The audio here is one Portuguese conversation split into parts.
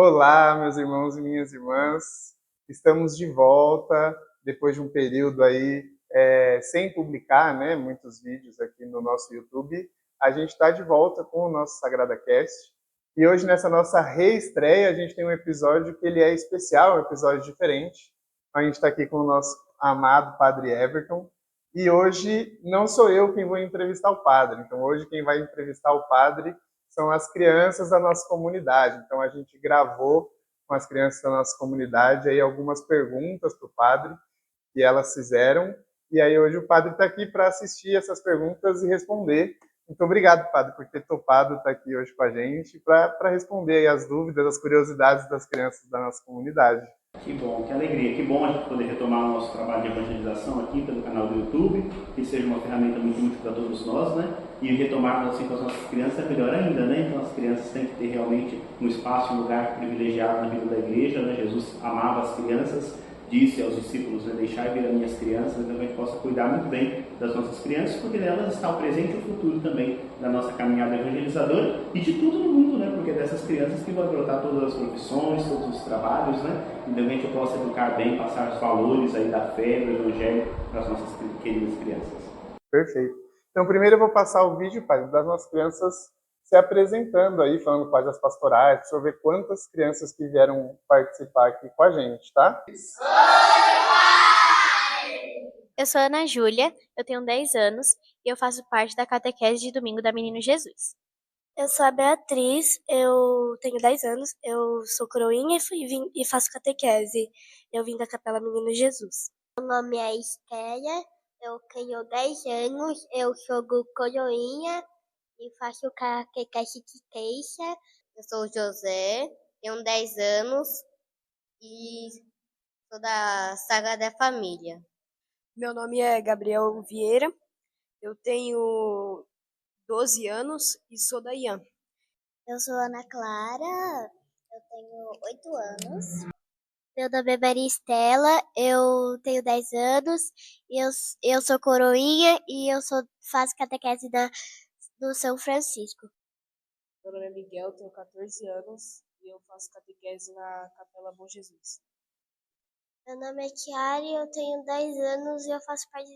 Olá, meus irmãos e minhas irmãs. Estamos de volta depois de um período aí sem publicar, né, muitos vídeos aqui no nosso YouTube. A gente está de volta com o nosso Sagrada Cast. E hoje, nessa nossa reestreia, a gente tem um episódio que ele é especial, um episódio diferente. A gente está aqui com o nosso amado Padre Everton. E hoje não sou eu quem vou entrevistar o padre. Então, hoje quem vai entrevistar o padre são as crianças da nossa comunidade. Então, a gente gravou com as crianças da nossa comunidade aí algumas perguntas para o padre que elas fizeram. E aí, hoje, o padre está aqui para assistir essas perguntas e responder. Muito obrigado, padre, por ter topado estar aqui hoje com a gente para responder aí as dúvidas, as curiosidades das crianças da nossa comunidade. Que bom, que alegria, que bom a gente poder retomar o nosso trabalho de evangelização aqui pelo canal do YouTube, que seja uma ferramenta muito útil para todos nós, né? E retomar assim com as nossas crianças é melhor ainda, né? Então as crianças têm que ter realmente um espaço, um lugar privilegiado na vida da igreja, né? Jesus amava as crianças, disse aos discípulos, né, deixai vir as minhas crianças, então a gente possa cuidar muito bem das nossas crianças, porque nelas está o presente e o futuro também da nossa caminhada evangelizadora e de tudo no mundo, né, porque é dessas crianças que vão brotar todas as profissões, todos os trabalhos, né, então a gente possa educar bem, passar os valores aí da fé, do evangelho para as nossas queridas crianças. Perfeito. Então, primeiro eu vou passar o vídeo, pai, das nossas crianças se apresentando aí, falando quais as pastorais, para eu ver quantas crianças que vieram participar aqui com a gente, tá? Eu sou a Ana Júlia, eu tenho 10 anos e eu faço parte da catequese de Domingo da Menino Jesus. Eu sou a Beatriz, eu tenho 10 anos, eu sou coroinha e faço catequese. Eu vim da Capela Menino Jesus. Meu nome é Estela, eu tenho 10 anos, eu sou coroinha e faço catequese de terça. Eu sou o José, tenho 10 anos e sou da Sagrada Família. Meu nome é Gabriel Vieira, eu tenho 12 anos e sou da IAM. Eu sou Ana Clara, eu tenho 8 anos. Meu nome é Maria Estela, eu tenho 10 anos, eu sou coroinha e faço catequese do São Francisco. Meu nome é Miguel, tenho 14 anos e eu faço catequese na Capela Bom Jesus. Meu nome é Tiari, eu tenho 10 anos e eu faço parte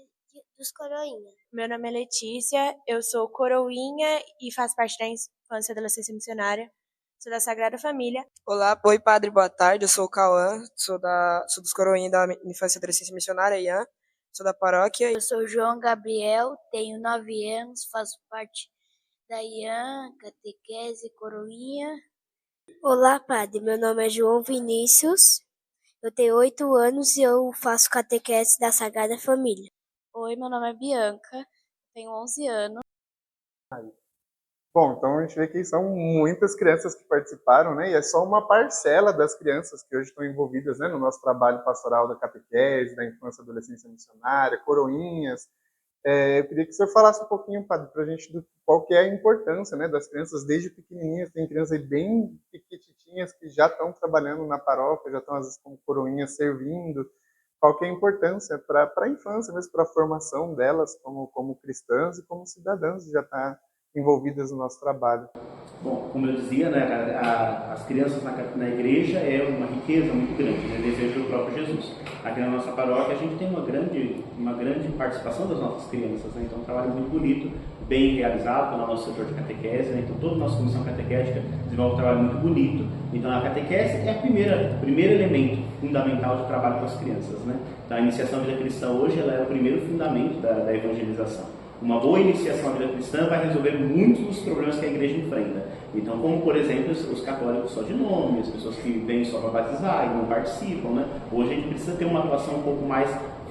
dos coroinhas. Meu nome é Letícia, eu sou coroinha e faço parte da infância e adolescência missionária. Sou da Sagrada Família. Olá, oi padre, boa tarde, eu sou o Cauã, sou dos coroinhas da infância e adolescência missionária, IAM, sou da paróquia. Eu sou João Gabriel, tenho 9 anos, faço parte da IAM, catequese, coroinha. Olá, padre, meu nome é João Vinícius, eu tenho 8 anos e eu faço catequese da Sagrada Família. Oi, meu nome é Bianca, tenho 11 anos. Bom, então a gente vê que são muitas crianças que participaram, né? E é só uma parcela das crianças que hoje estão envolvidas, né, no nosso trabalho pastoral da catequese, da infância e adolescência missionária, coroinhas. Eu queria que o senhor falasse um pouquinho, padre, para a gente do qual que é a importância, né, das crianças desde pequenininhas. Tem crianças bem pequititinhas que já estão trabalhando na paróquia, já estão às vezes como coroinhas servindo. Qual que é a importância para a infância, mesmo para a formação delas como cristãs e como cidadãs que já estão envolvidas no nosso trabalho. Bom, como eu dizia, né, as crianças na igreja é uma riqueza muito grande, né, desejo do próprio Jesus. Aqui na nossa paróquia a gente tem uma grande participação das nossas crianças, né, então um trabalho muito bonito, bem realizado pelo nosso setor de catequese, né, então toda a nossa comissão catequética desenvolve um trabalho muito bonito. Então a catequese é o primeiro elemento fundamental de trabalho com as crianças, né. Então a iniciação à vida cristã hoje ela é o primeiro fundamento da evangelização. Uma boa iniciação à vida cristã vai resolver muitos dos problemas que a igreja enfrenta. Então, como por exemplo, os católicos só de nome, as pessoas que vêm só para batizar e não participam, né? Hoje a gente precisa ter uma atuação um pouco mais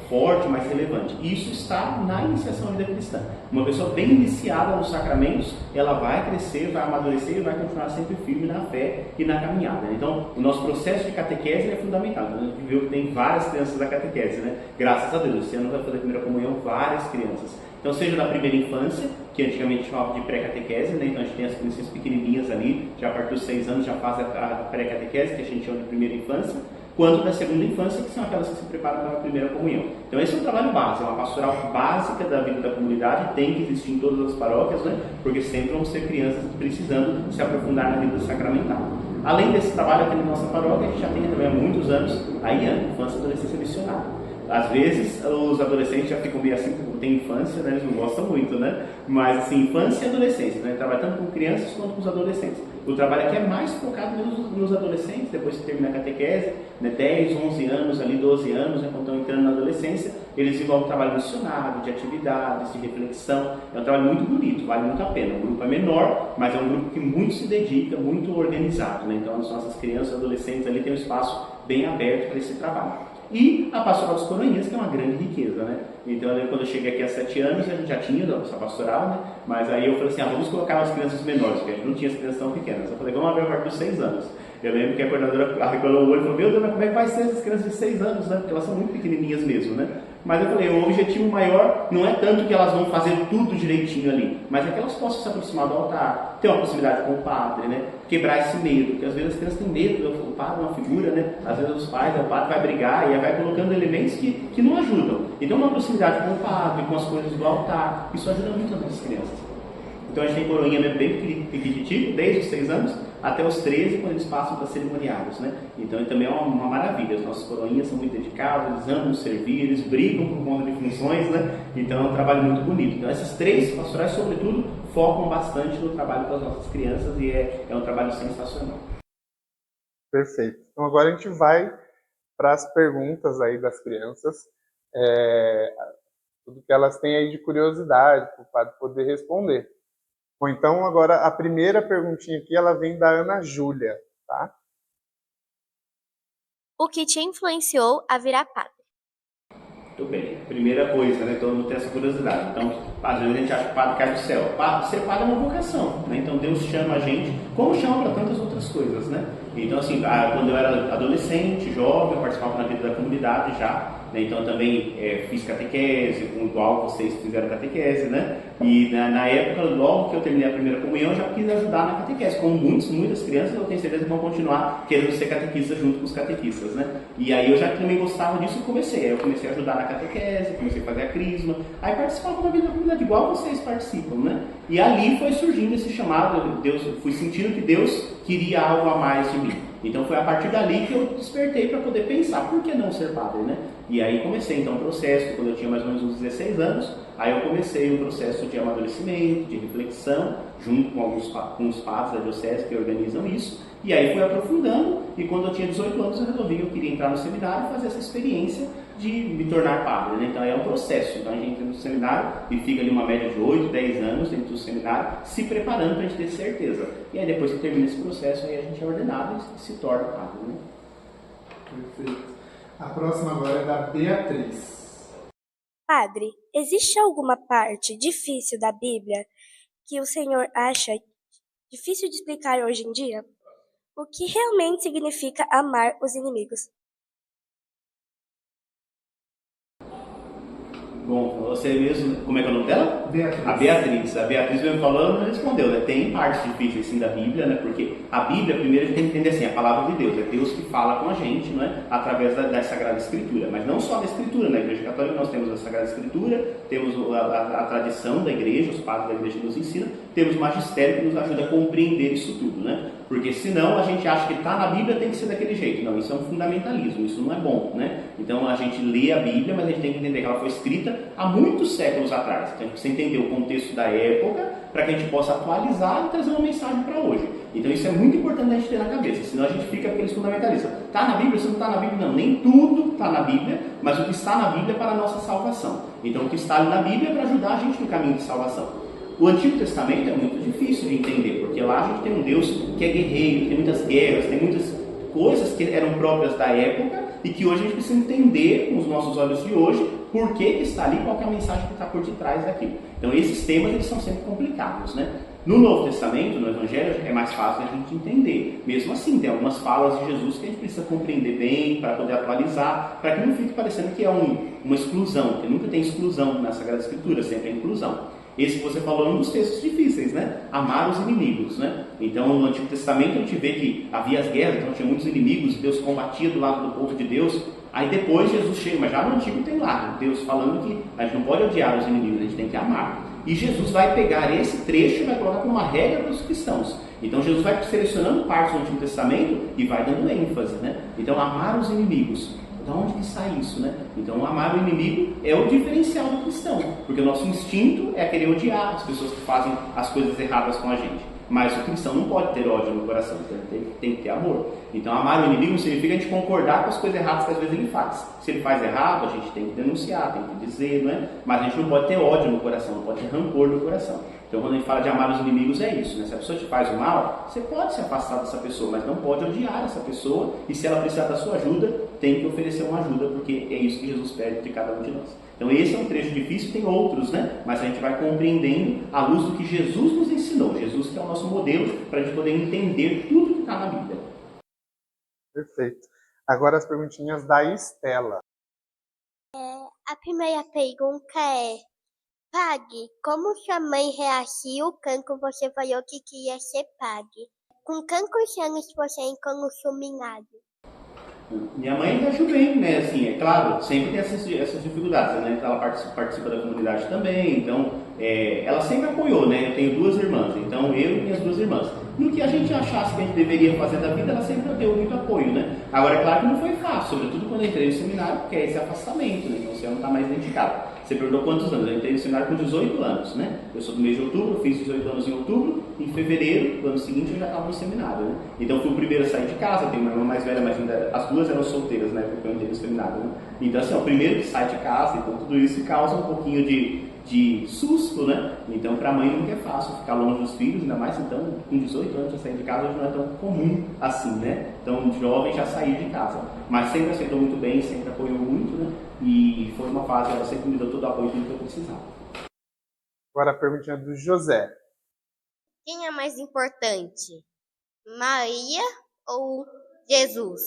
forte, mais relevante. Isso está na iniciação à vida cristã. Uma pessoa bem iniciada nos sacramentos, ela vai crescer, vai amadurecer e vai continuar sempre firme na fé e na caminhada. Então, o nosso processo de catequese é fundamental. A gente viu que tem várias crianças da catequese, né? Graças a Deus, esse ano vai fazer a primeira comunhão várias crianças. Então, seja da primeira infância, que antigamente chamava de pré-catequese, né? Então a gente tem as crianças pequenininhas ali, já a partir dos 6 anos já faz a pré-catequese, que a gente chama de primeira infância, quanto da segunda infância, que são aquelas que se preparam para a primeira comunhão. Então esse é um trabalho básico, é uma pastoral básica da vida da comunidade, tem que existir em todas as paróquias, né? Porque sempre vão ser crianças precisando se aprofundar na vida sacramental. Além desse trabalho aqui na nossa paróquia, a gente já tem também há muitos anos a IAN, Infância e Adolescência Missionária. Às vezes os adolescentes já ficam meio assim, porque tem infância, né? Eles não gostam muito, né? Mas assim, infância e adolescência, né? Trabalha tanto com crianças quanto com os adolescentes. O trabalho aqui é mais focado nos adolescentes, depois que termina a catequese, né? 10, 11 anos, ali 12 anos, né? Quando estão entrando na adolescência, eles desenvolvem trabalho missionário, de atividades, de reflexão. É um trabalho muito bonito, vale muito a pena. O grupo é menor, mas é um grupo que muito se dedica, muito organizado, né? Então as nossas crianças e adolescentes ali têm um espaço bem aberto para esse trabalho. E a pastoral dos Coroinhas, que é uma grande riqueza, né? Então, quando eu cheguei aqui há 7 anos, a gente já tinha essa pastoral, né? Mas aí eu falei assim, vamos colocar as crianças menores, porque a gente não tinha as crianças tão pequenas. Eu falei, vamos abrir a partir dos 6 anos. Eu lembro que a coordenadora arregalou o olho e falou, meu Deus, mas como é que vai ser essas crianças de 6 anos, né? Porque elas são muito pequenininhas mesmo, né? Mas eu falei, o objetivo maior não é tanto que elas vão fazer tudo direitinho ali, mas é que elas possam se aproximar do altar, ter uma proximidade com o padre, né? Quebrar esse medo, porque às vezes as crianças têm medo, o padre é uma figura, né? Às vezes os pais, o padre vai brigar e aí vai colocando elementos que não ajudam. Então uma proximidade com o padre, com as coisas do altar, isso ajuda muito as nossas crianças. Então a gente tem coroinha bem pequititivo, desde os 6 anos até os 13, quando eles passam para cerimoniários, né? Então também é uma maravilha, as nossas coroinhas são muito dedicadas, eles amam servir, eles brigam por conta de funções, né? Então é um trabalho muito bonito. Então essas 3 pastorais, sobretudo, focam bastante no trabalho com as nossas crianças e é um trabalho sensacional. Perfeito. Então agora a gente vai para as perguntas aí das crianças, tudo que elas têm aí de curiosidade, para o padre poder responder. Bom, então agora a primeira perguntinha aqui, ela vem da Ana Júlia, tá? O que te influenciou a virar padre? Muito bem. Primeira coisa, né? Todo mundo tem essa curiosidade. Então, às vezes a gente acha que o padre cai do céu. Ser padre é uma vocação, né? Então Deus chama a gente, como chama para tantas outras coisas, né? Então, assim, quando eu era adolescente, jovem, eu participava na vida da comunidade já. Então eu também fiz catequese, igual vocês fizeram catequese, né? E na época, logo que eu terminei a primeira comunhão, eu já quis ajudar na catequese. Como muitas crianças, eu tenho certeza que vão continuar querendo ser catequistas junto com os catequistas, né? E aí eu já também gostava disso e comecei. Aí eu comecei a ajudar na catequese, comecei a fazer a crisma. Aí participava da vida da comunidade, igual vocês participam, né? E ali foi surgindo esse chamado, fui sentindo que Deus queria algo a mais de mim. Então foi a partir dali que eu despertei para poder pensar, por que não ser padre, né? E aí comecei então o processo, quando eu tinha mais ou menos uns 16 anos, aí eu comecei um processo de amadurecimento, de reflexão, junto com os padres da diocese que organizam isso, e aí fui aprofundando, e quando eu tinha 18 anos eu resolvi que eu queria entrar no seminário e fazer essa experiência de me tornar padre, né? Então é um processo, então a gente entra no seminário e fica ali uma média de 8, 10 anos dentro do seminário, se preparando para a gente ter certeza. E aí depois que termina esse processo, aí a gente é ordenado e se torna padre, né? Perfeito. A próxima agora é da Beatriz. Padre, existe alguma parte difícil da Bíblia que o senhor acha difícil de explicar hoje em dia? O que realmente significa amar os inimigos? Bom, você mesmo, como é que é o nome dela? Beatriz. A Beatriz mesmo falando, não respondeu, né? Tem partes difíceis assim da Bíblia, né? Porque a Bíblia, primeiro a gente tem que entender assim, a palavra de Deus, é Deus que fala com a gente, não é? Através da Sagrada Escritura, mas não só da Escritura, na Igreja Católica nós temos a Sagrada Escritura, temos a tradição da Igreja, os padres da Igreja nos ensinam, temos o magistério que nos ajuda a compreender isso tudo, né? Porque senão a gente acha que está na Bíblia tem que ser daquele jeito. Não, isso é um fundamentalismo, isso não é bom, né? Então a gente lê a Bíblia, mas a gente tem que entender que ela foi escrita há muitos séculos atrás. Então a gente precisa entender o contexto da época para que a gente possa atualizar e trazer uma mensagem para hoje. Então isso é muito importante a gente ter na cabeça, senão a gente fica aqueles fundamentalistas. Está na Bíblia? Se não está na Bíblia, não. Nem tudo está na Bíblia, mas o que está na Bíblia é para a nossa salvação. Então o que está ali na Bíblia é para ajudar a gente no caminho de salvação. O Antigo Testamento é muito difícil de entender, porque lá a gente tem um Deus que é guerreiro, tem muitas guerras, tem muitas coisas que eram próprias da época e que hoje a gente precisa entender com os nossos olhos de hoje por que está ali, qual que é a mensagem que está por detrás daquilo. Então esses temas eles são sempre complicados, né? No Novo Testamento, no Evangelho, é mais fácil a gente entender. Mesmo assim, tem algumas falas de Jesus que a gente precisa compreender bem para poder atualizar, para que não fique parecendo que é uma exclusão, porque nunca tem exclusão na Sagrada Escritura, sempre é inclusão. Esse que você falou é um dos textos difíceis, né? Amar os inimigos, né? Então, no Antigo Testamento, a gente vê que havia as guerras, então tinha muitos inimigos, Deus combatia do lado do povo de Deus. Aí depois Jesus chega, mas já no Antigo tem lá, Deus falando que a gente não pode odiar os inimigos, a gente tem que amar. E Jesus vai pegar esse trecho e vai colocar como uma regra para os cristãos. Então Jesus vai selecionando partes do Antigo Testamento e vai dando ênfase, né? Então amar os inimigos. Da onde que sai isso, né? Então amar o inimigo é o diferencial do cristão, porque o nosso instinto é querer odiar as pessoas que fazem as coisas erradas com a gente. Mas o cristão não pode ter ódio no coração, tem que ter amor. Então amar o inimigo significa a gente concordar com as coisas erradas que às vezes ele faz. Se ele faz errado, a gente tem que denunciar, tem que dizer, não é? Mas a gente não pode ter ódio no coração, não pode ter rancor no coração. Então quando a gente fala de amar os inimigos é isso, né? Se a pessoa te faz o mal, você pode se afastar dessa pessoa, mas não pode odiar essa pessoa, e se ela precisar da sua ajuda, tem que oferecer uma ajuda, porque é isso que Jesus pede de cada um de nós. Então esse é um trecho difícil, tem outros, né? Mas a gente vai compreendendo à luz do que Jesus nos ensinou. Jesus que é o nosso modelo para a gente poder entender tudo que está na Bíblia. Perfeito. Agora as perguntinhas da Estela. A primeira pergunta é: Padre, como sua mãe reagiu quando você falou que queria ser padre? Com quantos anos você entrou no seminário? Minha mãe reagiu bem, né? Assim, é claro, sempre tem essas dificuldades, né? Ela participa da comunidade também, então ela sempre apoiou, né? Eu tenho 2 irmãs, então eu e minhas 2 irmãs. No que a gente achasse que a gente deveria fazer da vida, ela sempre deu muito apoio, né? Agora, é claro que não foi fácil, sobretudo quando eu entrei no seminário, porque é esse afastamento, né? Então você não está mais dedicado. Você perguntou quantos anos? Eu entrei no seminário com 18 anos, né? Eu sou do mês de outubro, fiz 18 anos em outubro, em fevereiro do ano seguinte eu já estava no seminário, né? Então fui o primeiro a sair de casa, tenho uma irmã mais velha, mas ainda as 2 eram solteiras, né? Porque eu entrei no seminário, né? Então assim, o primeiro que sai de casa, então tudo isso causa um pouquinho de susto, né? Então para a mãe nunca é fácil ficar longe dos filhos, ainda mais então com 18 anos já sair de casa hoje não é tão comum assim, né? Então jovem já sair de casa, mas sempre aceitou muito bem, sempre apoiou muito, né? E foi uma fase, ela sempre me deu todo o apoio que eu precisava. Agora a perguntinha do José. Quem é mais importante? Maria ou Jesus?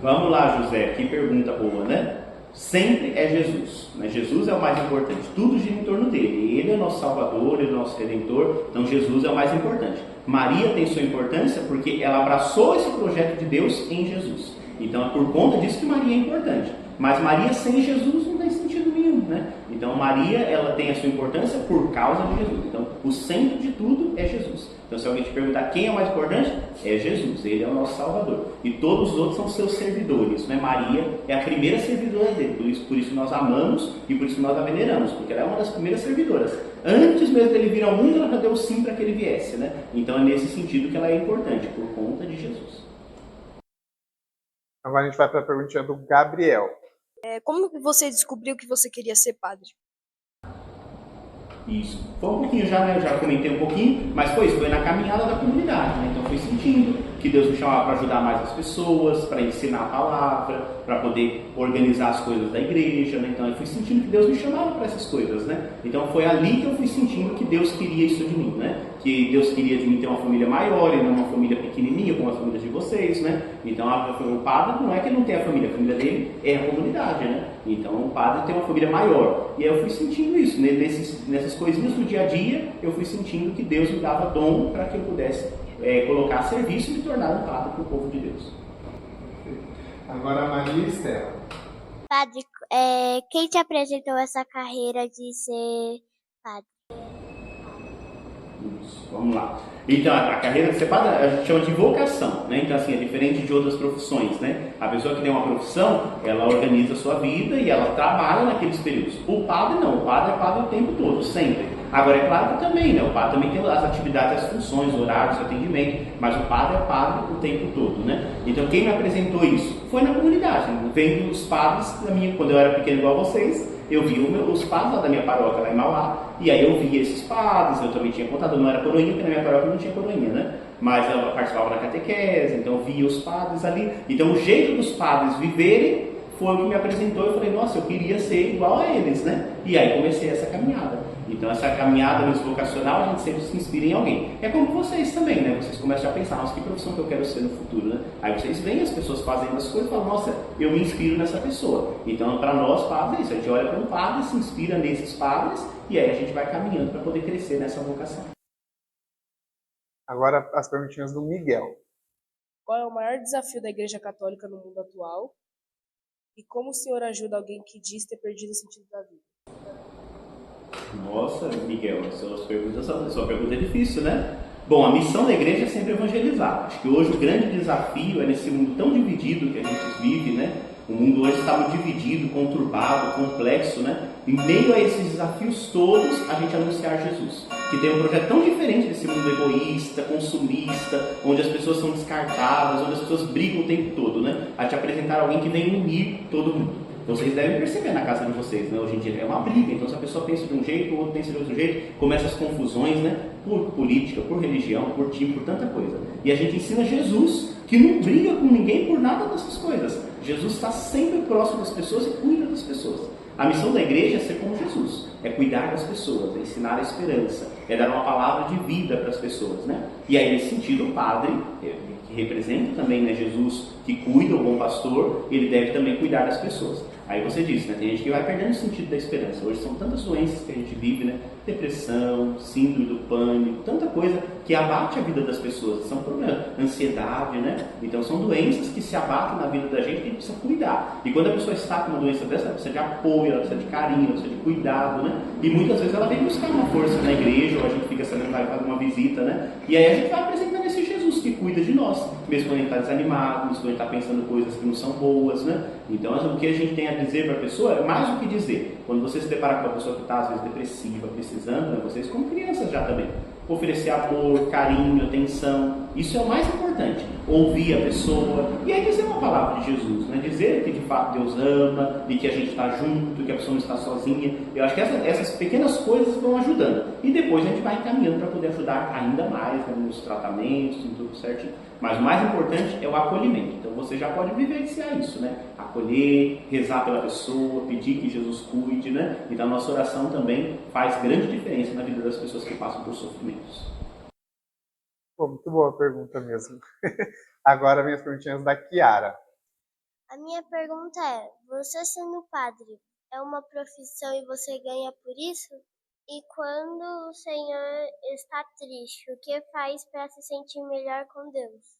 Vamos lá, José, que pergunta boa, né? Sempre é Jesus, né? Jesus é o mais importante, tudo gira em torno dele, ele é o nosso Salvador, ele é o nosso Redentor, então Jesus é o mais importante. Maria tem sua importância porque ela abraçou esse projeto de Deus em Jesus, então é por conta disso que Maria é importante, mas Maria sem Jesus não tem sentido nenhum, né? Então Maria, ela tem a sua importância por causa de Jesus, então o centro de tudo é Jesus. Então se alguém te perguntar quem é o mais importante, é Jesus, ele é o nosso Salvador, e todos os outros são seus servidores, né? Maria é a primeira servidora dele, por isso nós amamos e por isso nós a veneramos, porque ela é uma das primeiras servidoras. Antes mesmo dele vir ao mundo, ela já deu sim para que ele viesse, né? Então é nesse sentido que ela é importante, por conta de Jesus. Agora a gente vai para a perguntinha do Gabriel. Como que você descobriu que você queria ser padre? Isso. Foi um pouquinho já, né? Já comentei um pouquinho, mas foi isso, foi na caminhada da comunidade, né? Então fui sentindo que Deus me chamava para ajudar mais as pessoas, para ensinar a palavra, para poder organizar as coisas da igreja, né? Então eu fui sentindo que Deus me chamava para essas coisas, né? Então foi ali que eu fui sentindo que Deus queria isso de mim, né? Que Deus queria de mim ter uma família maior e não uma família pequenininha como a família de vocês, né? Então o padre não é que ele não tem a família dele é a comunidade, né? Então o padre tem uma família maior. E aí eu fui sentindo isso, né? Nessas coisinhas do dia a dia, eu fui sentindo que Deus me dava dom para que eu pudesse colocar a serviço e me tornar um padre para o povo de Deus. Agora a Maria Estela. Padre, quem te apresentou essa carreira de ser padre? Isso, vamos lá. Então, a carreira de ser padre, a gente chama de vocação, né? Então, assim, é diferente de outras profissões, né? A pessoa que tem uma profissão, ela organiza a sua vida e ela trabalha naqueles períodos. O padre não, o padre é padre o tempo todo, sempre. Agora, é claro que também, né? O padre também tem as atividades, as funções, horários, atendimento, mas o padre é padre o tempo todo, né? Então, quem me apresentou isso foi na comunidade, né? Vendo os padres da minha, quando eu era pequeno igual a vocês, eu vi os padres lá da minha paróquia, lá em Mauá, e aí eu via esses padres, eu também tinha contado, eu não era coroinha, porque na minha paróquia não tinha coroinha, né? Mas eu participava da catequese, então eu via os padres ali. Então o jeito dos padres viverem foi o que me apresentou, eu falei, nossa, eu queria ser igual a eles, né? E aí comecei essa caminhada. Então essa caminhada no vocacional, a gente sempre se inspira em alguém. É como vocês também, né? Vocês começam a pensar, nossa, que profissão que eu quero ser no futuro, né? Aí vocês veem as pessoas fazendo as coisas e falam, nossa, eu me inspiro nessa pessoa. Então para nós padres é isso, a gente olha para um padre, se inspira nesses padres e aí a gente vai caminhando para poder crescer nessa vocação. Agora as perguntinhas do Miguel. Qual é o maior desafio da Igreja Católica no mundo atual? E como o senhor ajuda alguém que diz ter perdido o sentido da vida? Nossa, Miguel, a sua pergunta é difícil, né? Bom, a missão da igreja é sempre evangelizar. Acho que hoje o grande desafio é nesse mundo tão dividido que a gente vive, né? O mundo hoje está muito dividido, conturbado, complexo, né? Em meio a esses desafios todos, a gente anunciar Jesus, que tem um projeto tão diferente desse mundo egoísta, consumista, onde as pessoas são descartadas, onde as pessoas brigam o tempo todo, né? A te apresentar alguém que vem unir todo mundo. Então vocês devem perceber na casa de vocês, né? Hoje em dia é uma briga, então se a pessoa pensa de um jeito, o outro pensa de outro jeito, começa as confusões, né? Por política, por religião, por time, por tanta coisa. E a gente ensina Jesus, que não briga com ninguém por nada dessas coisas. Jesus está sempre próximo das pessoas e cuida das pessoas. A missão da igreja é ser como Jesus, é cuidar das pessoas, é ensinar a esperança, é dar uma palavra de vida para as pessoas, né? E aí, nesse sentido, o padre, que representa também, né, Jesus, que cuida, o bom pastor, ele deve também cuidar das pessoas. Aí você disse, né, tem gente que vai perdendo o sentido da esperança. Hoje são tantas doenças que a gente vive, né? Depressão, síndrome do pânico, tanta coisa que abate a vida das pessoas. São problemas, ansiedade, né? Então são doenças que se abatem na vida da gente que a gente precisa cuidar. E quando a pessoa está com uma doença dessa, ela precisa de apoio, ela precisa de carinho, ela precisa de cuidado, né? E muitas vezes ela vem buscar uma força na igreja, ou a gente fica sabendo que vai fazer uma visita, né? E aí a gente vai apresentando esse Jesus que cuida de nós, mesmo quando a gente está desanimado, mesmo quando a gente está pensando coisas que não são boas, né? Então o que a gente tem a dizer para a pessoa é mais do que dizer. Quando você se deparar com uma pessoa que está às vezes depressiva, precisando, né? Vocês como crianças já também, oferecer amor, carinho, atenção, isso é o mais importante. Ouvir a pessoa e aí dizer uma palavra de Jesus, né? Dizer que de fato Deus ama e que a gente está junto, que a pessoa não está sozinha. Eu acho que essas pequenas coisas vão ajudando e depois a gente vai encaminhando para poder ajudar ainda mais, né, nos tratamentos, em tudo certinho. Mas o mais importante é o acolhimento. Então você já pode vivenciar isso, né? Acolher, rezar pela pessoa, pedir que Jesus cuide, né? Então a nossa oração também faz grande diferença na vida das pessoas que passam por sofrimentos. Pô, muito boa a pergunta mesmo. Agora vem as perguntinhas da Kiara. A minha pergunta é, você sendo padre, é uma profissão e você ganha por isso? E quando o Senhor está triste, o que faz para se sentir melhor com Deus?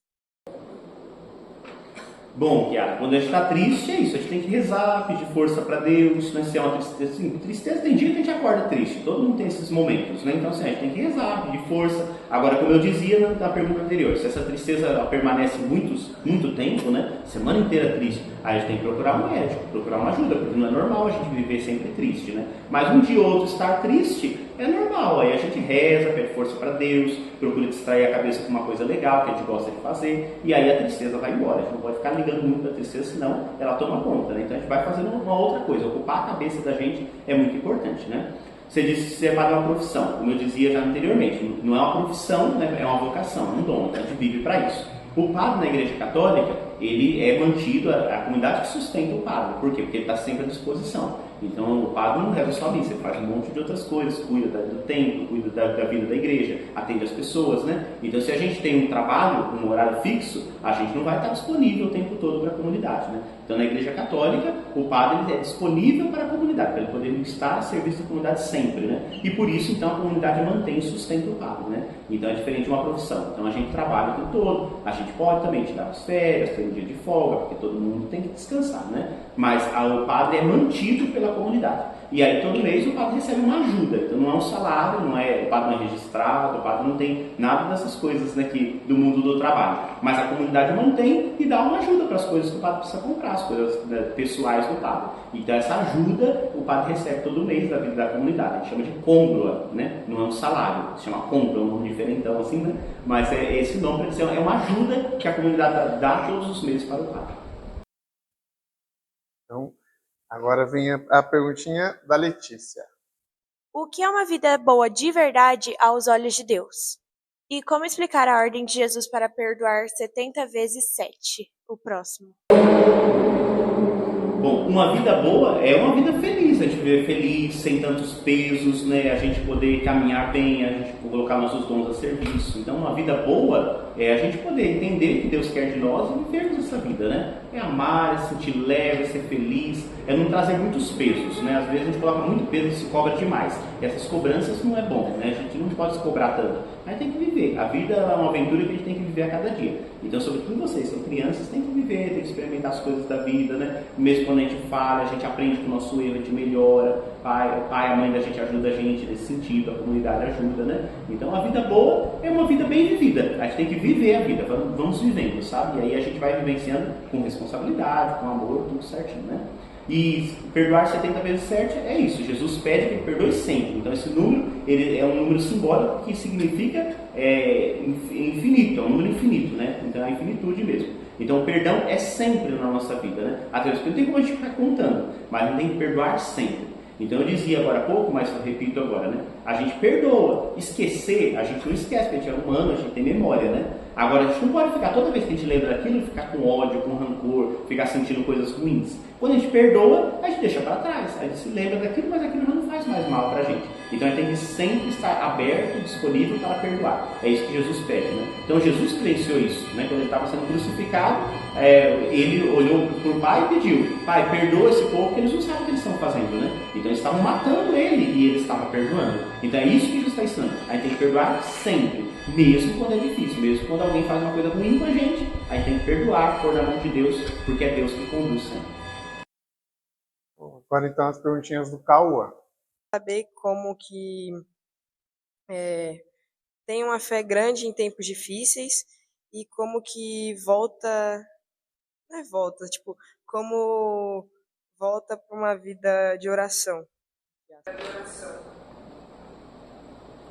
Bom, Kiara, quando a gente está triste, é isso, a gente tem que rezar, pedir força para Deus, né? Se é uma tristeza, assim, tristeza tem dia que a gente acorda triste, todo mundo tem esses momentos, né? Então assim, a gente tem que rezar, pedir força. Agora, como eu dizia na pergunta anterior, se essa tristeza ela permanece muito tempo, né? Semana inteira triste, aí a gente tem que procurar um médico, procurar uma ajuda, porque não é normal a gente viver sempre triste, né? Mas um dia ou outro estar triste é normal, aí a gente reza, pede força para Deus, procura distrair a cabeça com uma coisa legal que a gente gosta de fazer, e aí a tristeza vai embora. A gente não pode ficar ligando muito para a tristeza, senão ela toma conta, né? Então a gente vai fazendo uma outra coisa, ocupar a cabeça da gente é muito importante, né? Você disse que ser padre é uma profissão, como eu dizia já anteriormente, não é uma profissão, né? É uma vocação, é um dom, então a gente vive para isso. O padre na Igreja Católica, ele é mantido, a comunidade que sustenta o padre. Por quê? Porque ele está sempre à disposição. Então o padre não reza só missa, ele faz um monte de outras coisas, cuida do templo, cuida da vida da igreja, atende as pessoas, né? Então se a gente tem um trabalho, um horário fixo, a gente não vai estar disponível o tempo todo para a comunidade, né? Então na Igreja Católica, o padre é disponível para a comunidade, para ele poder estar a serviço da comunidade sempre, né? E por isso então a comunidade mantém e sustenta o padre, né? Então é diferente de uma profissão. Então a gente trabalha o tempo todo, a gente pode também tirar as férias, ter um dia de folga, porque todo mundo tem que descansar, né? Mas o padre é mantido pela comunidade. E aí todo mês o padre recebe uma ajuda. Então não é um salário, o padre não é registrado, o padre não tem nada dessas coisas, né, do mundo do trabalho. Mas a comunidade mantém e dá uma ajuda para as coisas que o padre precisa comprar, as coisas, né, pessoais do padre. Então essa ajuda o padre recebe todo mês da vida da comunidade. A gente chama de côngrua, né? Não é um salário, se chama côngrua, um nome diferentão assim, né? Mas é esse nome para dizer, é uma ajuda que a comunidade dá todos os meses para o padre. Então, agora vem a perguntinha da Letícia. O que é uma vida boa de verdade aos olhos de Deus? E como explicar a ordem de Jesus para perdoar 70 vezes 7? O próximo. Bom, uma vida boa é uma vida feliz, a gente viver feliz, sem tantos pesos, né? A gente poder caminhar bem, a gente colocar nossos dons a serviço. Então, uma vida boa é a gente poder entender o que Deus quer de nós e vivermos essa vida, né? É amar, é se sentir leve, é ser feliz, é não trazer muitos pesos, né? Às vezes a gente coloca muito peso e se cobra demais. E essas cobranças não é bom, né? A gente não pode se cobrar tanto. A gente tem que viver. A vida é uma aventura que a gente tem que viver a cada dia. Então, sobretudo vocês, são crianças, tem que viver, tem que experimentar as coisas da vida, né? Mesmo quando a gente falha, a gente aprende com o nosso erro, a gente melhora. A mãe da gente ajuda a gente nesse sentido, a comunidade ajuda, né? Então, a vida boa é uma vida bem vivida. A gente tem que viver a vida, vamos vivendo, sabe? E aí a gente vai vivenciando com responsabilidade, com amor, tudo certinho, né? E perdoar 70 vezes 7 é isso. Jesus pede que ele perdoe sempre. Então esse número ele é um número simbólico que significa infinito, é um número infinito, né? Então é a infinitude mesmo. Então o perdão é sempre na nossa vida, né? Até porque não tem como a gente ficar contando, mas a gente tem que perdoar sempre. Então eu dizia agora há pouco, mas eu repito agora, né? A gente perdoa. Esquecer, a gente não esquece, porque a gente é humano, a gente tem memória, né? Agora a gente não pode ficar, toda vez que a gente lembra daquilo, ficar com ódio, com rancor, ficar sentindo coisas ruins. Quando a gente perdoa, a gente deixa para trás. A gente se lembra daquilo, mas aquilo não faz mais mal para a gente. Então a gente tem que sempre estar aberto, disponível para perdoar. É isso que Jesus pede, né? Então Jesus vivenciou isso, né? Quando ele estava sendo crucificado, ele olhou para o Pai e pediu: Pai, perdoa esse povo, porque eles não sabem o que eles estão fazendo, né? Então eles estavam matando ele e ele estava perdoando. Então é isso que Jesus está ensinando. A gente tem que perdoar sempre, mesmo quando é difícil, mesmo quando alguém faz uma coisa ruim com a gente, a gente tem que perdoar, pôr na mão de Deus, porque é Deus que conduz sempre. Agora então as perguntinhas do Cauã. Saber como que tem uma fé grande em tempos difíceis e como que como volta para uma vida de oração.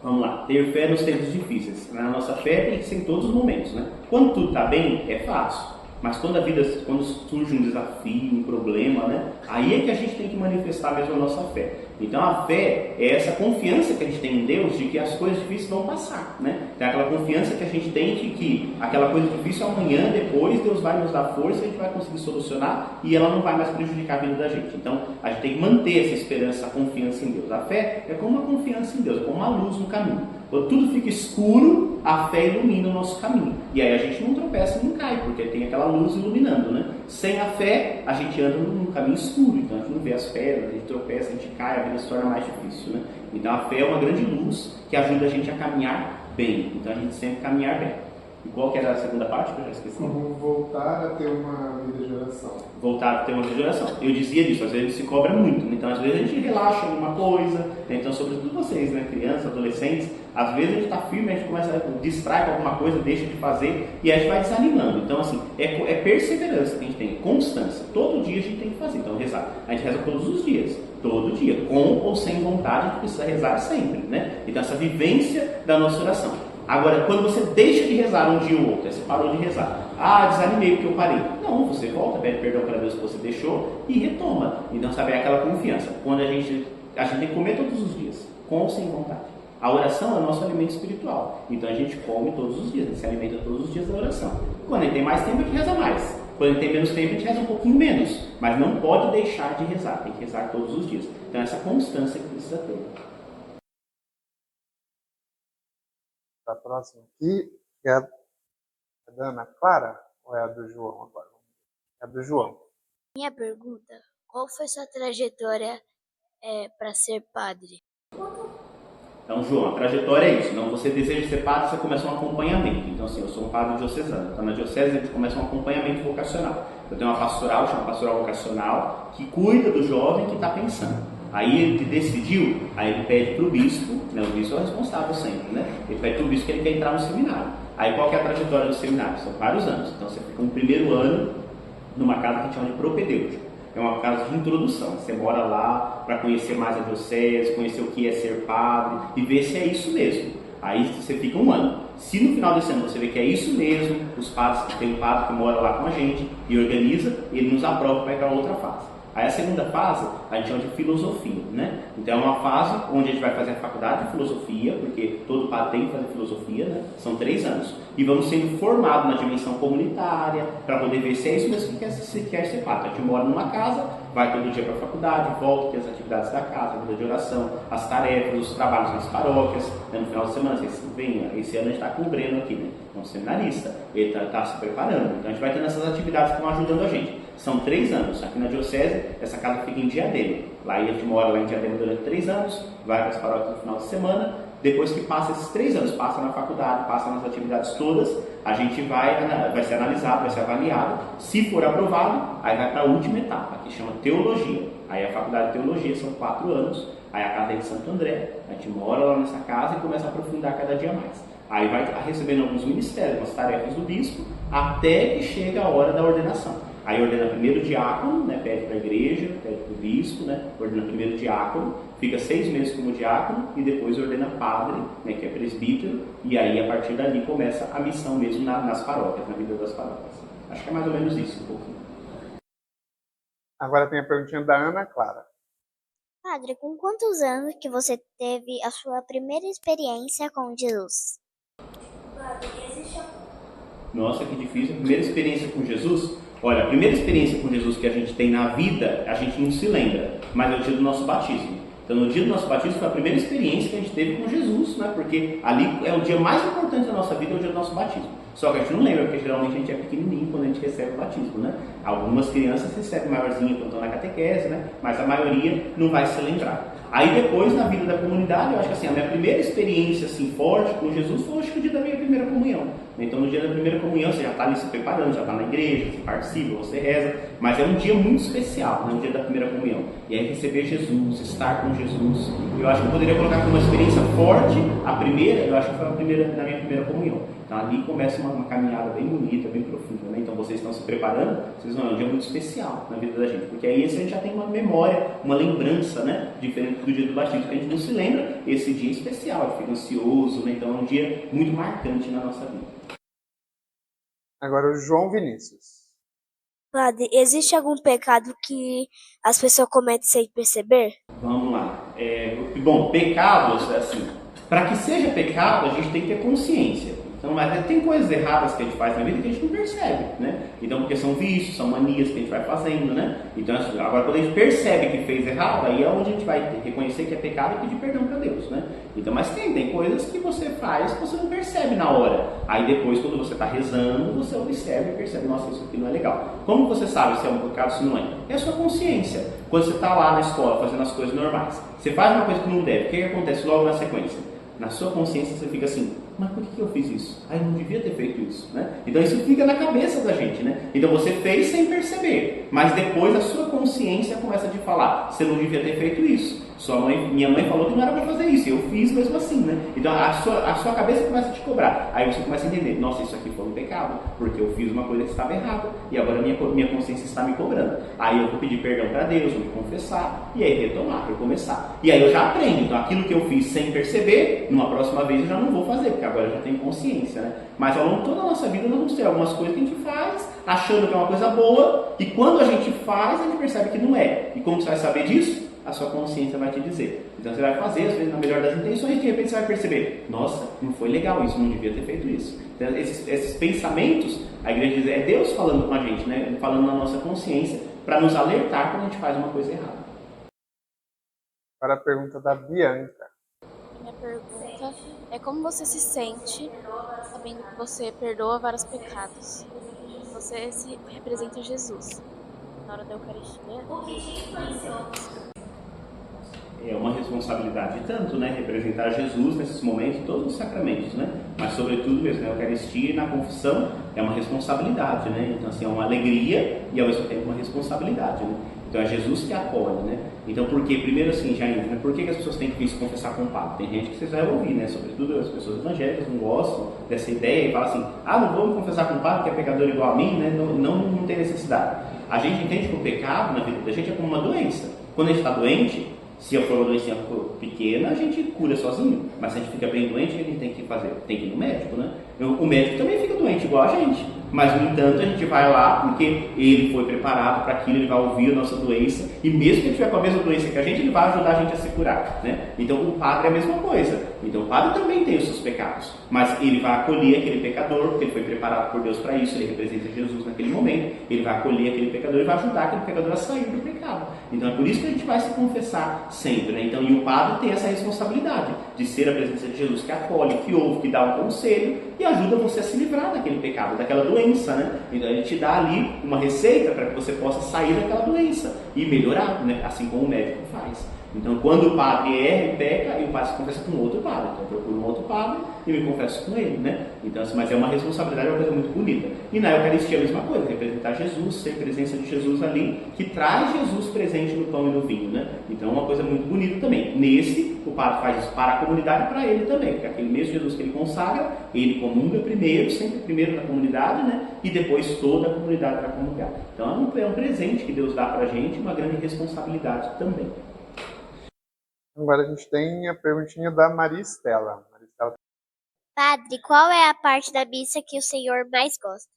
Vamos lá, ter fé nos tempos difíceis. A nossa fé tem que ser em todos os momentos, né? Quando tudo está bem, é fácil. Mas quando surge um desafio, um problema, né? Aí é que a gente tem que manifestar mesmo a nossa fé. Então a fé é essa confiança que a gente tem em Deus de que as coisas difíceis vão passar, né? Tem aquela confiança que a gente tem de que aquela coisa difícil amanhã, depois, Deus vai nos dar força, a gente vai conseguir solucionar e ela não vai mais prejudicar a vida da gente. Então a gente tem que manter essa esperança, essa confiança em Deus. A fé é como uma confiança em Deus, é como uma luz no caminho. Quando tudo fica escuro, a fé ilumina o nosso caminho. E aí a gente não tropeça e não cai, porque tem aquela luz iluminando, né? Sem a fé, a gente anda num caminho escuro, então a gente não vê as pedras, a gente tropeça, a gente cai, a vida se torna mais difícil, né? Então a fé é uma grande luz que ajuda a gente a caminhar bem. Então a gente sempre caminhar bem. E qual que era a segunda parte que eu já esqueci? Como voltar a ter uma vida de oração. Voltar a ter uma vida de oração. Eu dizia disso, às vezes a gente se cobra muito, né? Então às vezes a gente relaxa em uma coisa, né? Então sobretudo vocês, né? Crianças, adolescentes, às vezes a gente está firme, a gente começa a distrai com alguma coisa, deixa de fazer e a gente vai desanimando. Então assim, é perseverança que a gente tem, constância. Todo dia a gente tem que fazer, então rezar. A gente reza todos os dias, todo dia, com ou sem vontade, a gente precisa rezar sempre, né? Então essa vivência da nossa oração. Agora, quando você deixa de rezar um dia ou outro, você parou de rezar, desanimei porque eu parei. Não, você volta, pede perdão para Deus que você deixou e retoma. Então, sabe, é aquela confiança. Quando a gente tem que comer todos os dias, com ou sem vontade. A oração é o nosso alimento espiritual. Então, a gente come todos os dias, a gente se alimenta todos os dias da oração. Quando a gente tem mais tempo, a gente reza mais. Quando a gente tem menos tempo, a gente reza um pouquinho menos. Mas não pode deixar de rezar, tem que rezar todos os dias. Então, essa constância que precisa ter. A próxima aqui é a da Ana Clara ou é a do João agora? É a do João. Minha pergunta: qual foi sua trajetória para ser padre? Então, João, a trajetória é isso. Então, você deseja ser padre, você começa um acompanhamento. Então, assim, eu sou um padre diocesano. Então, na diocese, a gente começa um acompanhamento vocacional. Eu tenho uma pastoral, chama pastoral vocacional, que cuida do jovem que está pensando. Aí ele decidiu, aí ele pede para o bispo, né, o bispo é o responsável sempre, né? Ele pede para o bispo que ele quer entrar no seminário. Aí qual que é a trajetória do seminário? São vários anos. Então você fica no primeiro ano numa casa que a gente chama de propedêutico. É uma casa de introdução. Você mora lá para conhecer mais a diocese, conhecer o que é ser padre e ver se é isso mesmo. Aí você fica um ano. Se no final desse ano você vê que é isso mesmo, os padres, tem um padre que mora lá com a gente e organiza, ele nos aprova para ir para outra fase. Aí a segunda fase, a gente chama de filosofia, né? Então é uma fase onde a gente vai fazer a faculdade de filosofia, porque todo padre tem que fazer filosofia, né? São 3 anos. E vamos sendo formados na dimensão comunitária, para poder ver se é isso mesmo que você quer ser padre. A gente mora numa casa, vai todo dia para a faculdade, volta, tem as atividades da casa, a vida de oração, as tarefas, os trabalhos nas paróquias, né? No final de semana, vocês veem, esse ano a gente está com o Breno aqui, né? É um seminarista, ele está se preparando. Então a gente vai tendo essas atividades que vão ajudando a gente. São 3 anos. Aqui na diocese, essa casa fica em Diadema. Lá a gente mora lá em Diadema durante 3 anos, vai para as paróquias no final de semana. Depois que passa esses 3 anos, passa na faculdade, passa nas atividades todas, a gente vai ser analisado, vai ser avaliado. Se for aprovado, aí vai para a última etapa, que chama teologia. Aí a faculdade de teologia são 4 anos, aí a casa é em Santo André, a gente mora lá nessa casa e começa a aprofundar cada dia mais. Aí vai recebendo alguns ministérios, umas tarefas do bispo, até que chega a hora da ordenação. Aí ordena primeiro diácono, né, pede para a igreja, pede para o bispo, né, ordena primeiro diácono, fica 6 meses como diácono e depois ordena padre, né, que é presbítero, e aí a partir dali começa a missão mesmo nas paróquias, na vida das paróquias. Acho que é mais ou menos isso, um pouquinho. Agora tem a perguntinha da Ana Clara. Padre, com quantos anos que você teve a sua primeira experiência com Jesus? Nossa, que difícil. A primeira experiência com Jesus? Olha, a primeira experiência com Jesus que a gente tem na vida, a gente não se lembra, mas é o dia do nosso batismo. Então, no dia do nosso batismo foi a primeira experiência que a gente teve com Jesus, né? Porque ali é o dia mais importante da nossa vida, é o dia do nosso batismo. Só que a gente não lembra, porque geralmente a gente é pequenininho quando a gente recebe o batismo, né? Algumas crianças recebem maiorzinho quando estão na catequese, né? Mas a maioria não vai se lembrar. Aí depois, na vida da comunidade, eu acho que assim, a minha primeira experiência assim, forte com Jesus foi acho que o dia da minha primeira comunhão. Então, no dia da primeira comunhão, você já está ali se preparando, já está na igreja, você participa, você reza, mas é um dia muito especial, né? O dia da primeira comunhão. E aí receber Jesus, estar com Jesus, eu acho que eu poderia colocar como uma experiência forte, a primeira, eu acho que foi a primeira, na minha primeira comunhão. Então, ali começa uma caminhada bem bonita, bem profunda, né? Então, vocês estão se preparando, vocês vão, é um dia muito especial na vida da gente, porque aí a gente já tem uma memória, uma lembrança, né? Diferente do dia do batismo, que a gente não se lembra, esse dia é especial, a gente fica ansioso, né? Então é um dia muito marcante na nossa vida. Agora o João Vinícius. Padre, existe algum pecado que as pessoas cometem sem perceber? Vamos lá. Bom, pecados, assim, para que seja pecado, a gente tem que ter consciência. Então, mas tem coisas erradas que a gente faz na vida que a gente não percebe, né? Então, porque são vícios, são manias que a gente vai fazendo, né? Então, assim, agora quando a gente percebe que fez errado, aí é onde a gente vai reconhecer que é pecado e pedir perdão para Deus, né? Então, mas tem coisas que você faz que você não percebe na hora. Aí depois, quando você está rezando, você observa e percebe, nossa, isso aqui não é legal. Como você sabe se é um pecado ou se não é? É a sua consciência. Quando você está lá na escola fazendo as coisas normais, você faz uma coisa que não deve, o que acontece logo na sequência? Na sua consciência você fica assim, mas por que eu fiz isso? Eu não devia ter feito isso, né? Então isso fica na cabeça da gente, né? Então você fez sem perceber, mas depois a sua consciência começa a te falar, você não devia ter feito isso. Minha mãe falou que não era para fazer isso, e eu fiz mesmo assim, né? Então a sua cabeça começa a te cobrar, aí você começa a entender, nossa, isso aqui foi um pecado, porque eu fiz uma coisa que estava errada, e agora minha consciência está me cobrando. Aí eu vou pedir perdão para Deus, vou me confessar, e aí retomar, recomeçar. E aí eu já aprendo, então aquilo que eu fiz sem perceber, numa próxima vez eu já não vou fazer, porque agora eu já tenho consciência, né? Mas ao longo de toda a nossa vida nós vamos ter algumas coisas que a gente faz, achando que é uma coisa boa, e quando a gente faz, a gente percebe que não é. E como você vai saber disso? A sua consciência vai te dizer. Então você vai fazer, às vezes, na melhor das intenções, e de repente você vai perceber, nossa, não foi legal isso, não devia ter feito isso. Então esses pensamentos, a igreja diz, é Deus falando com a gente, né? Falando na nossa consciência, para nos alertar quando a gente faz uma coisa errada. Agora a pergunta da Bianca. Minha pergunta é como você se sente sabendo que você perdoa vários pecados? Você se representa Jesus na hora da Eucaristia. É uma responsabilidade tanto, né? Representar Jesus nesses momentos, todos os sacramentos, né? Mas sobretudo mesmo na Eucaristia e na confissão é uma responsabilidade, né? Então assim, é uma alegria e ao mesmo tempo uma responsabilidade, né? Então é Jesus que acolhe, né? Então por quê? Primeiro assim, já entra, né? Por que as pessoas têm que vir se confessar com o padre? Tem gente que vocês vão ouvir, né? Sobretudo as pessoas evangélicas não gostam dessa ideia e falam assim, não vou me confessar com o padre que é pecador igual a mim, né? Não tem necessidade. A gente entende que o pecado na vida da gente é como uma doença. Quando a gente está doente, se for uma doença pequena, a gente cura sozinho. Mas se a gente fica bem doente, o que a gente tem que fazer? Tem que ir no médico, né? O médico também fica doente igual a gente. Mas, no entanto, a gente vai lá porque ele foi preparado para aquilo, ele vai ouvir a nossa doença. E mesmo que ele estiver com a mesma doença que a gente, ele vai ajudar a gente a se curar, né? Então, o padre é a mesma coisa. Então, o padre também tem os seus pecados. Mas ele vai acolher aquele pecador, porque ele foi preparado por Deus para isso. Ele representa Jesus naquele momento. Ele vai acolher aquele pecador e vai ajudar aquele pecador a sair do pecado. Então, é por isso que a gente vai se confessar sempre, né? Então, e o padre tem essa responsabilidade de ser a presença de Jesus que acolhe, que ouve, que dá um conselho e ajuda você a se livrar daquele pecado, daquela doença, né? Então a gente dá ali uma receita para que você possa sair daquela doença. e melhorar, né? Assim como o médico faz. Então, quando o padre erra e peca, e o padre se confessa com outro padre. Então, eu procuro um outro padre e me confesso com ele, né? Então, assim, mas é uma responsabilidade, é uma coisa muito bonita. E na Eucaristia é a mesma coisa, representar Jesus, ser presença de Jesus ali, que traz Jesus presente no pão e no vinho, né? Então, é uma coisa muito bonita também. Nesse, o padre faz isso para a comunidade e para ele também, porque aquele mesmo Jesus que ele consagra, ele comunga primeiro, sempre primeiro na comunidade, né? E depois toda a comunidade vai comungar. Então, é um presente que Deus dá para a gente, uma grande responsabilidade também. Agora a gente tem a perguntinha da Maria Estela. Padre, qual é a parte da missa que o senhor mais gosta?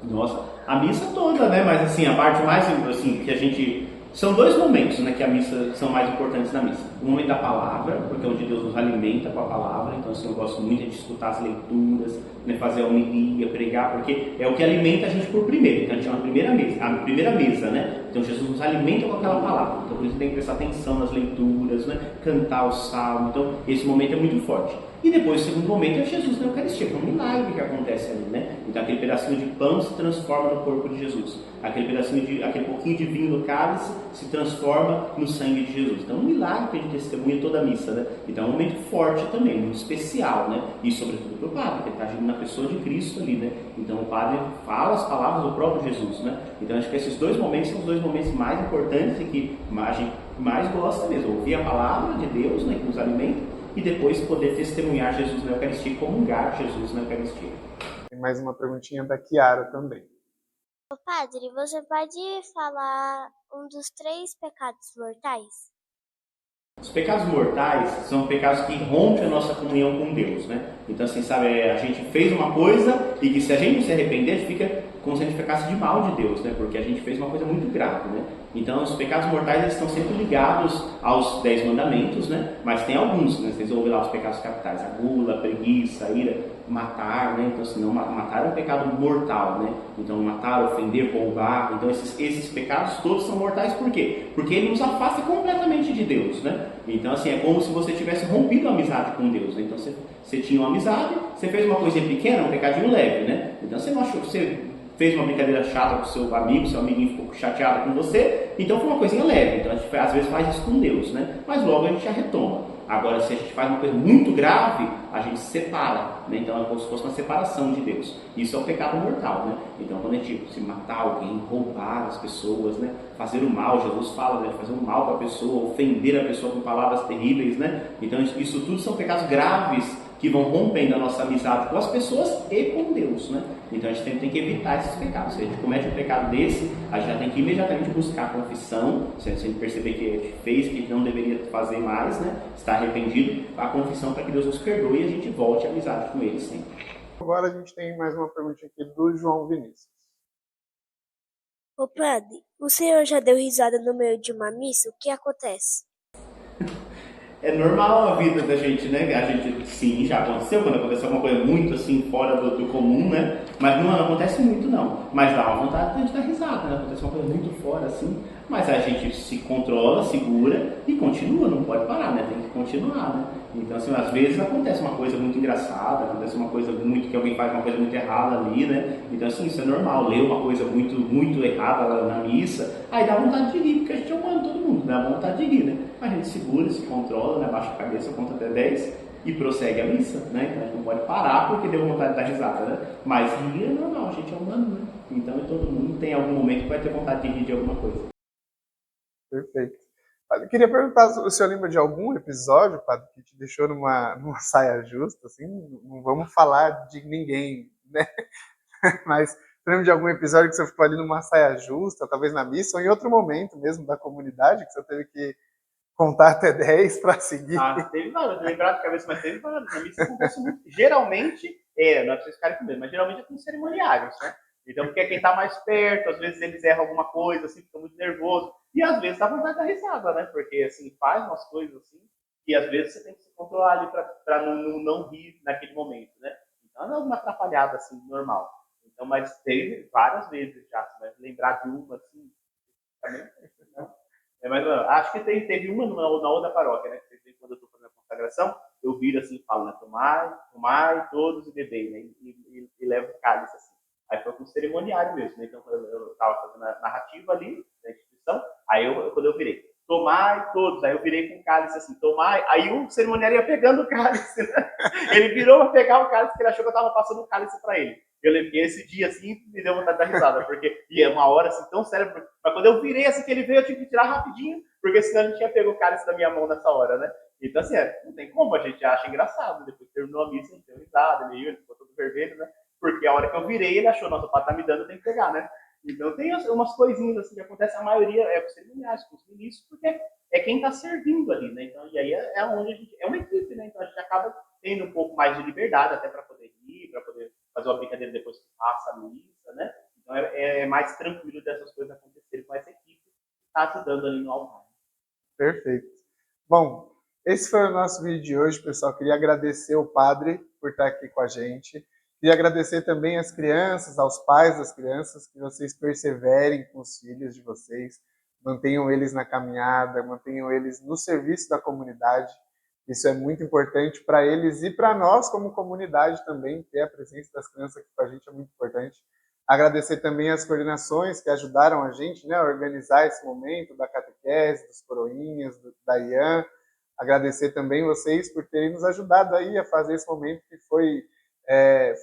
Nossa, a missa toda, né? Mas assim, a parte mais, assim, que a gente... São dois momentos, né, que a missa são mais importantes na missa. O momento da palavra, porque é onde Deus nos alimenta com a palavra. Então, assim, eu gosto muito de escutar as leituras, né, fazer a homilia, pregar, porque é o que alimenta a gente por primeiro. Então, a gente chama a primeira mesa, né? Então, Jesus nos alimenta com aquela palavra. Então, por isso tem que prestar atenção nas leituras, né? Cantar o salmo. Então, esse momento é muito forte. E depois, o segundo momento é Jesus na Eucaristia, que é um milagre que acontece ali, né? Então, aquele pedacinho de pão se transforma no corpo de Jesus. Aquele pouquinho de vinho no cálice se transforma no sangue de Jesus. Então, é um milagre que a gente testemunha toda a missa, né? Então, é um momento forte também, muito especial, né? E, sobretudo, para o padre, que ele está agindo na pessoa de Cristo ali, né? Então, o padre fala as palavras do próprio Jesus, né? Então, acho que esses dois momentos são os dois momentos mais importantes e que a gente mais gosta mesmo. Ouvir a palavra de Deus, né? Que nos alimenta, e depois poder testemunhar Jesus na Eucaristia, comungar Jesus na Eucaristia. Tem mais uma perguntinha da Kiara também. Ô, padre, você pode falar um dos 3 pecados mortais? Os pecados mortais são pecados que rompem a nossa comunhão com Deus, né? Então, assim, sabe, a gente fez uma coisa e que se a gente não se arrepender, a gente fica como se a gente pecasse de mal de Deus, né? Porque a gente fez uma coisa muito grave, né? Então, os pecados mortais eles estão sempre ligados aos 10 mandamentos, né? Mas tem alguns, né? Vocês ouvem lá os pecados capitais: a gula, a preguiça, a ira, matar, né? Então, assim, não, matar é um pecado mortal, né? Então, matar, ofender, roubar. Então, esses pecados todos são mortais, por quê? Porque ele nos afasta completamente de Deus, né? Então, assim, é como se você tivesse rompido a amizade com Deus, né? Então, você tinha uma amizade, você fez uma coisinha pequena, um pecadinho leve, né? Então, você não achou que você fez uma brincadeira chata com seu amiguinho ficou chateado com você, então foi uma coisinha leve. Então a gente às vezes faz isso com Deus, né? Mas logo a gente já retoma. Agora, se a gente faz uma coisa muito grave, a gente se separa, né? Então é como se fosse uma separação de Deus. Isso é o pecado mortal, né? Então quando a gente se matar alguém, roubar as pessoas, né? Fazer o mal, Jesus fala, né? Fazer o mal para a pessoa, ofender a pessoa com palavras terríveis, né? Então isso tudo são pecados graves que vão rompendo a nossa amizade com as pessoas e com Deus, né? Então a gente tem que evitar esses pecados. Se a gente comete um pecado desse, a gente já tem que imediatamente buscar a confissão. Se a gente perceber que a gente fez, que não deveria fazer mais, né? Está arrependido, a confissão para que Deus nos perdoe e a gente volte à amizade com Ele sempre. Agora a gente tem mais uma perguntinha aqui do João Vinícius. Ô padre, o senhor já deu risada no meio de uma missa? O que acontece? É normal a vida da gente, né? A gente, sim, já aconteceu, quando aconteceu alguma coisa muito assim, fora do comum, né? Mas não acontece muito, não. Mas dá uma vontade de a gente dar risada, né? Acontece uma coisa muito fora, assim. Mas a gente se controla, segura e continua, não pode parar, né? Tem que continuar, né? Então, assim, às vezes acontece uma coisa muito engraçada, acontece uma coisa muito, que alguém faz uma coisa muito errada ali, né? Então, assim, isso é normal. Ler uma coisa muito errada lá na missa, aí dá vontade de rir, porque a gente é humano, todo mundo dá vontade de rir, né? A gente segura, se controla, né? Abaixa a cabeça, conta até 10 e prossegue a missa, né? Então a gente não pode parar porque deu vontade de dar risada, né? Mas rir é normal, a gente é humano, né? Então todo mundo tem algum momento que vai ter vontade de rir de alguma coisa. Perfeito. Eu queria perguntar se o senhor lembra de algum episódio, padre, que te deixou numa saia justa, assim? Não vamos falar de ninguém, né? Mas você lembra de algum episódio que você ficou ali numa saia justa, talvez na missa, ou em outro momento mesmo da comunidade, que você teve que contar até 10 para seguir? Teve vários, lembrar de cabeça, mas teve vários. Na missa acontece muito. Geralmente, não é pra vocês ficarem com medo, mas geralmente é com cerimoniários, né? Então, porque é quem tá mais perto, às vezes eles erram alguma coisa, assim, fica muito nervoso. E às vezes dá vontade de dar risada, né? Porque, assim, faz umas coisas assim, e às vezes você tem que se controlar ali pra não rir naquele momento, né? Então, não é uma atrapalhada, assim, normal. Então, mas teve várias vezes já, mas lembrar de uma, assim, também não. Mas acho que teve uma na outra paróquia, né? Quando eu estou fazendo a consagração, eu viro assim e falo, né? Tomai todos e bebei, né? E levo o cálice assim. Aí foi com o cerimoniário mesmo, né? Então eu estava fazendo a narrativa ali, da instituição, aí quando eu virei, tomai todos, aí eu virei com o cálice assim, tomai, aí o cerimoniário ia pegando o cálice, né? Ele virou para pegar o cálice, porque ele achou que eu estava passando o cálice para ele. Eu lembro que esse dia assim me deu vontade de dar risada, porque ia uma hora assim tão séria, mas quando eu virei assim que ele veio, eu tive que tirar rapidinho, porque senão ele tinha pego o cálice da minha mão nessa hora, né? Então assim, não tem como, a gente acha engraçado, depois terminou a missa, a gente deu risada, ele ficou todo vermelho, né? Porque a hora que eu virei, ele achou, nossa, o pai tá me dando, tem que pegar, né? Então tem umas coisinhas assim que acontecem, a maioria é com os cerimoniários, com os ministros, porque é quem está servindo ali, né? Então, e aí é onde a gente, é uma equipe, né? Então a gente acaba tendo um pouco mais de liberdade até para poder ir, para poder fazer uma brincadeira depois que passa a missa, né? Então é mais tranquilo dessas coisas acontecerem com essa equipe que está ajudando ali no altar. Perfeito. Bom, esse foi o nosso vídeo de hoje, pessoal. Queria agradecer o padre por estar aqui com a gente. Queria agradecer também às crianças, aos pais das crianças, que vocês perseverem com os filhos de vocês, mantenham eles na caminhada, mantenham eles no serviço da comunidade. Isso é muito importante para eles e para nós como comunidade também, ter a presença das crianças aqui com a gente é muito importante. Agradecer também as coordenações que ajudaram a gente, né, a organizar esse momento da catequese, dos coroinhas, da IAN. Agradecer também vocês por terem nos ajudado aí a fazer esse momento que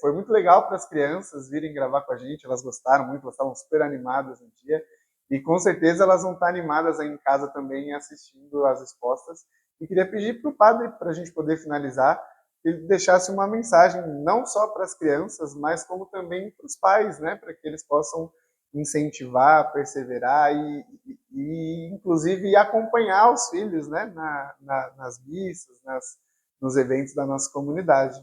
foi muito legal para as crianças virem gravar com a gente, elas gostaram muito, elas estavam super animadas no dia, e com certeza elas vão estar animadas aí em casa também assistindo as respostas. E queria pedir para o padre, para a gente poder finalizar, que ele deixasse uma mensagem não só para as crianças, mas como também para os pais, né, para que eles possam incentivar, perseverar e inclusive acompanhar os filhos, né, nas missas, nos eventos da nossa comunidade.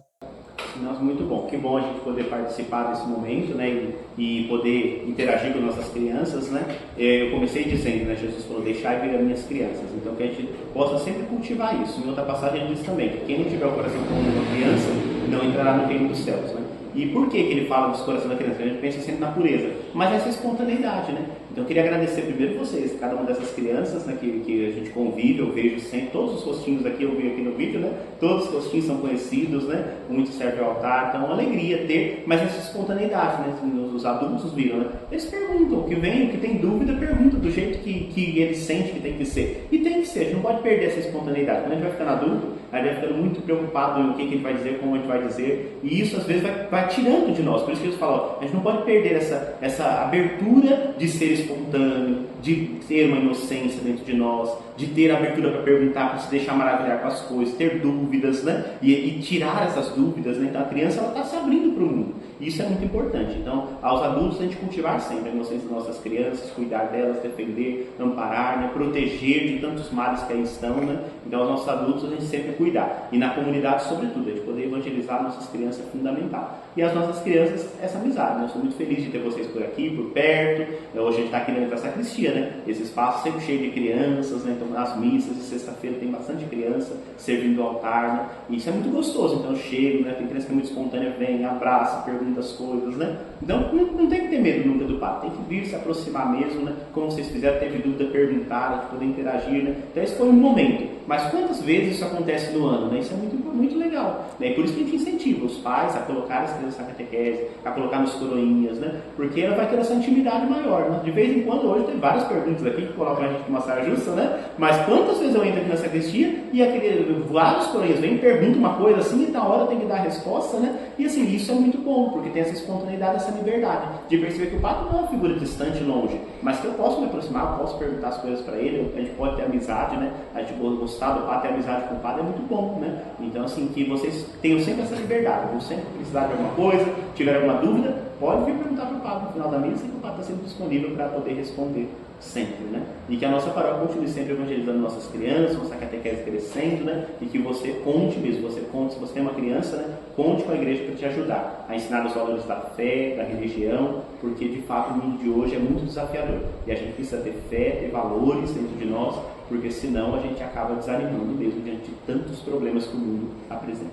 Nossa, muito bom. Que bom a gente poder participar desse momento, né, e poder interagir com nossas crianças, né. Eu comecei dizendo, né, Jesus falou, deixai vir as minhas crianças. Então que a gente possa sempre cultivar isso. Em outra passagem ele diz também que quem não tiver o coração como uma criança não entrará no reino dos céus, né. E por que ele fala dos corações da criança? A gente pensa sempre na pureza, mas essa espontaneidade, né? Então eu queria agradecer primeiro vocês, cada uma dessas crianças, né, que a gente convive, eu vejo sempre, todos os rostinhos aqui, eu vi aqui no vídeo, né? Todos os rostinhos são conhecidos, né? Muitos servem ao altar, então é uma alegria ter, mas essa espontaneidade, né? Os adultos viram, né? Eles perguntam, o que vem, o que tem dúvida, pergunta do jeito que eles sentem que tem que ser. E tem que ser, a gente não pode perder essa espontaneidade. Quando a gente vai ficando adulto, a gente vai ficando muito preocupado em o que ele vai dizer, como a gente vai dizer, e isso às vezes vai tirando de nós. Por isso que eles falam, a gente não pode perder essa abertura de ser espontâneo, de ter uma inocência dentro de nós, de ter abertura para perguntar, para se deixar maravilhar com as coisas, ter dúvidas, né? E tirar essas dúvidas, né? Então a criança está se abrindo para o mundo. E isso é muito importante. Então, aos adultos, a gente cultivar sempre a inocência das nossas crianças, cuidar delas, defender, amparar, né? Proteger de tantos males que aí estão, né? Então, aos nossos adultos, a gente sempre cuidar. E na comunidade, sobretudo, a gente poder evangelizar nossas crianças é fundamental. E as nossas crianças, essa amizade, né? Eu sou muito feliz de ter vocês por aqui, por perto. Hoje a gente está aqui dentro da sacristia, né? Esse espaço sempre cheio de crianças, né? Então, nas missas de sexta-feira tem bastante criança servindo ao altar, né? E isso é muito gostoso. Então, eu chego, né? Tem criança que é muito espontânea, vem, abraça, pergunta as coisas, né? Então, não tem que ter medo nunca do padre. Tem que vir se aproximar mesmo, né? Como vocês fizeram, teve dúvida, perguntar, de poder interagir, né? Então, esse foi um momento. Mas quantas vezes isso acontece no ano, né? Isso é muito legal, né? E por isso que a gente incentiva os pais a colocar as crianças na catequese, a colocar nos coroinhas, né? Porque ela vai ter essa intimidade maior, né? De vez em quando, hoje tem várias perguntas aqui que colocam a gente com uma saia justa, né? Mas quantas vezes eu entro aqui na sacristia e vários coroinhas vêm, perguntam uma coisa assim e na hora tem que dar a resposta, né? E assim, isso é muito bom, porque tem essa espontaneidade, essa liberdade de perceber que o padre não é uma figura distante, longe, mas que eu posso me aproximar, eu posso perguntar as coisas para ele, a gente pode ter amizade, né? A gente gostar do padre, ter amizade com o padre é muito bom, né? Então, assim, que vocês tenham sempre essa liberdade, vão sempre precisar de alguma coisa, tiver alguma dúvida, pode vir perguntar para o padre no final da missa, que o padre está sempre disponível para poder responder sempre, né? E que a nossa paróquia continue sempre evangelizando nossas crianças, nossa catequese crescendo, né? E que você conte mesmo, se você tem uma criança, né? Conte com a igreja para te ajudar a ensinar os valores da fé, da religião, porque de fato o mundo de hoje é muito desafiador e a gente precisa ter fé, ter valores dentro de nós, porque senão a gente acaba desanimando mesmo diante de tantos problemas que o mundo apresenta.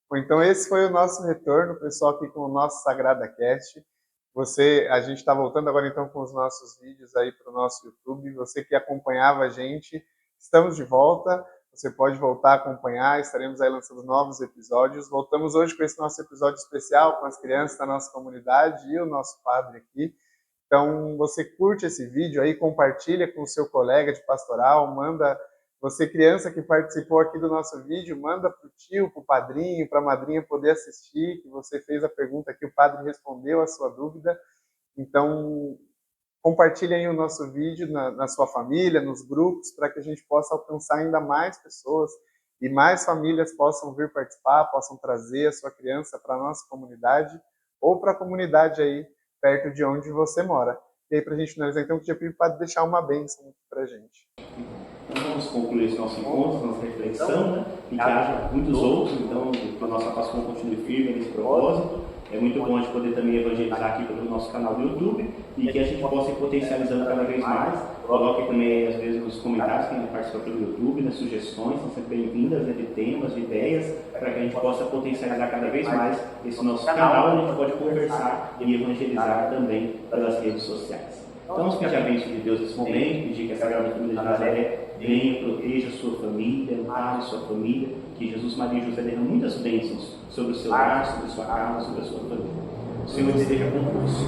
Bom, então esse foi o nosso retorno, pessoal, aqui com o nosso Sagrada Cast. A gente está voltando agora então com os nossos vídeos aí para o nosso YouTube. Você que acompanhava a gente, estamos de volta. você pode voltar a acompanhar, estaremos aí lançando novos episódios. Voltamos hoje com esse nosso episódio especial com as crianças da nossa comunidade e o nosso padre aqui. Então, você curte esse vídeo aí, compartilha com o seu colega de pastoral, manda, você criança que participou aqui do nosso vídeo, manda para o tio, para o padrinho, para a madrinha poder assistir, que você fez a pergunta que o padre respondeu a sua dúvida. Então, compartilhem aí o nosso vídeo na sua família, nos grupos, para que a gente possa alcançar ainda mais pessoas e mais famílias possam vir participar, possam trazer a sua criança para a nossa comunidade ou para a comunidade aí perto de onde você mora. E aí, para a gente finalizar, então, eu queria pedir para deixar uma bênção para a gente. Então vamos concluir esse nosso encontro, nossa reflexão, né? E que haja muitos outros, então que a nossa Pascom continue firme nesse propósito. É muito bom a gente poder também evangelizar aqui pelo nosso canal do YouTube e que a gente possa ir potencializando cada vez mais. Coloque também, às vezes, nos comentários quem participa pelo YouTube, nas sugestões, são sempre bem-vindas, né, de temas, de ideias, para que a gente possa potencializar cada vez mais esse nosso canal, onde a gente pode conversar e evangelizar também pelas redes sociais. Então, vamos pedir a bênção de Deus nesse momento, pedir que a Sagrada Família de Nazaré venha, proteja a sua família, ampare a sua família, que Jesus, Maria e José derramem muitas bênçãos sobre o seu lar, sobre a sua casa, sobre a sua família. O Senhor esteja convosco.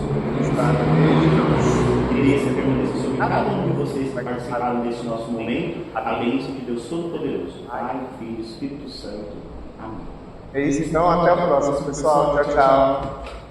Graça permaneça sobre cada um de vocês que participaram desse nosso momento, a bênção de Deus Todo-Poderoso, Pai, Filho e Espírito Santo. Amém. É isso, então, até o próximo, pessoal. Tchau, tchau.